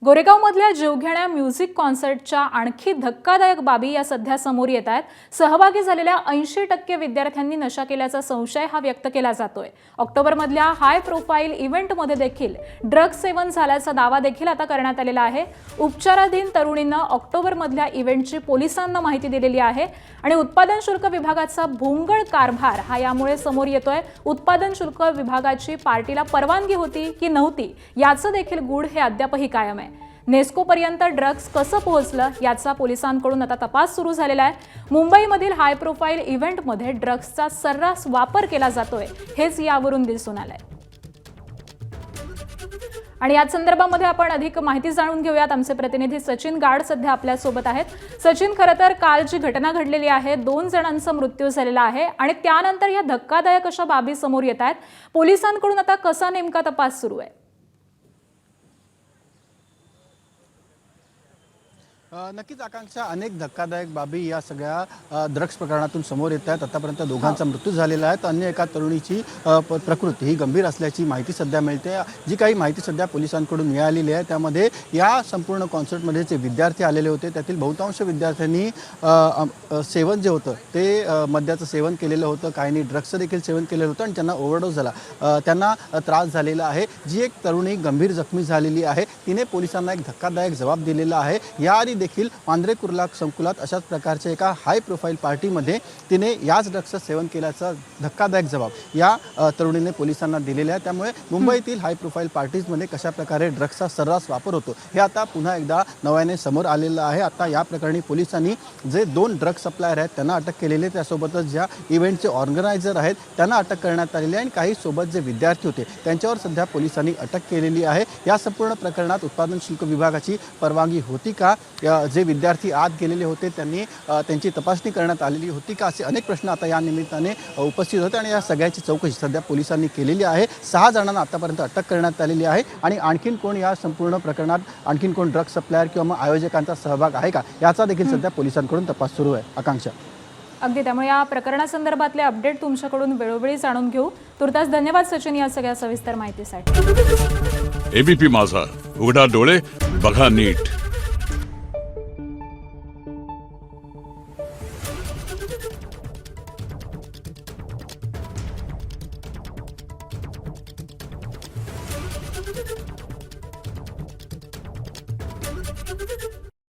गोरेगावमधल्या जीवघेण्या म्युझिक कॉन्सर्टच्या आणखी धक्कादायक बाबी या सध्या समोर येत आहेत। सहभागी झालेल्या 80% विद्यार्थ्यांनी नशा केल्याचा संशय हा व्यक्त केला जातोय। ऑक्टोबरमधल्या हाय प्रोफाईल इव्हेंटमध्ये देखील ड्रग्ज सेवन झाल्याचा दावा देखील आता करण्यात आलेला आहे। उपचाराधीन तरुणींना ऑक्टोबरमधल्या इव्हेंटची पोलिसांना माहिती दिलेली आहे आणि उत्पादन शुल्क विभागाचा भोंगळ कारभार हा यामुळे समोर येतोय। उत्पादन शुल्क विभागाची पार्टीला परवानगी होती की नव्हती याचं देखील गूढ हे अद्यापही कायम आहे। नेस्को पर्यंत ड्रग्ज कसं पोहोचलं याचा पोलिसांकडून आता तपास सुरू झालेला आहे। मुंबईमधील हाय प्रोफाईल इव्हेंटमध्ये ड्रग्जचा सर्रास वापर केला जातोय हेच यावरून दिसून आलंय। आणि या संदर्भामध्ये आपण अधिक माहिती जाणून घेऊयात। आमचे प्रतिनिधी सचिन गाड सध्या आपल्या सोबत आहेत। सचिन, खरं तर काल जी घटना घडलेली आहे 2 जणांचा मृत्यू झालेला आहे आणि त्यानंतर या धक्कादायक अशा बाबी समोर येत आहेत। पोलिसांकडून आता कसा नेमका तपास सुरू आहे? नक्कीच आकांक्षा, अनेक धक्कादायक बाबी या सगळ्या ड्रग्ज प्रकरणातून समोर येत आहेत। आतापर्यंत दोघांचा मृत्यू झालेला आहे, तर अन्य एका तरुणीची प्रकृती ही गंभीर असल्याची माहिती सध्या मिळते। जी काही माहिती सध्या पोलिसांकडून मिळालेली आहे त्यामध्ये या संपूर्ण कॉन्सर्टमध्ये जे विद्यार्थी आलेले होते त्यातील बहुतांश विद्यार्थ्यांनी सेवन जे होतं ते मद्याचं सेवन केलेलं होतं, काहींनी ड्रग्जचं देखील सेवन केलेलं होतं आणि त्यांना ओव्हरडोस झाला, त्यांना त्रास झालेला आहे। जी एक तरुणी गंभीर जखमी झालेली आहे, तिने पोलिसांना एक धक्कादायक जबाब दिलेला आहे। याआधी देखील मांद्रे कुर्ला संकुलात अशाच प्रकारच्या एका हाय प्रोफाईल पार्टीमध्ये तिने याच ड्रग्जचं सेवन केल्याचा धक्कादायक जबाब या तरुणीने पोलिसांना दिलेला आहे। त्यामुळे मुंबईतील हाय प्रोफाईल पार्टीजमध्ये कशा प्रकारे ड्रग्जचा सर्रास वापर होतो हे आता पुन्हा एकदा नव्याने समोर आलेलं आहे। आता या प्रकरणी पोलिसांनी जे 2 ड्रग सप्लायर आहेत त्यांना अटक केलेली आहे, त्यासोबतच ज्या इव्हेंटचे ऑर्गनायझर आहेत त्यांना अटक करण्यात आलेली आहे आणि काही सोबत जे विद्यार्थी होते त्यांच्यावर सध्या पोलिसांनी अटक केलेली आहे। या संपूर्ण प्रकरणात उत्पादन शुल्क विभागाची परवानगी होती का, जे विद्यार्थी आत गेलेले होते त्यांनी त्यांची तपासणी करण्यात आलेली होती का, असे अनेक प्रश्न आता या निमित्ताने उपस्थित होते आणि या सगळ्याची चौकशी सध्या पोलिसांनी केलेली आहे। 6 जणांना आतापर्यंत अटक करण्यात आलेली आहे आणि आणखीन कोण या संपूर्ण प्रकरणात आणखीन कोण ड्रग सप्लायर किंवा आयोजकांचा सहभाग आहे का याचा देखील सध्या पोलिसांकडून तपास सुरू आहे। आकांक्षा, अगदी, त्यामुळे या प्रकरणासंदर्भातले अपडेट तुमच्याकडून वेळोवेळी जाणून घेऊ। तुर्तास धन्यवाद सचिन या सगळ्या सविस्तर माहितीसाठी। एबीपी माझा, उघडा डोळे बघा नीट।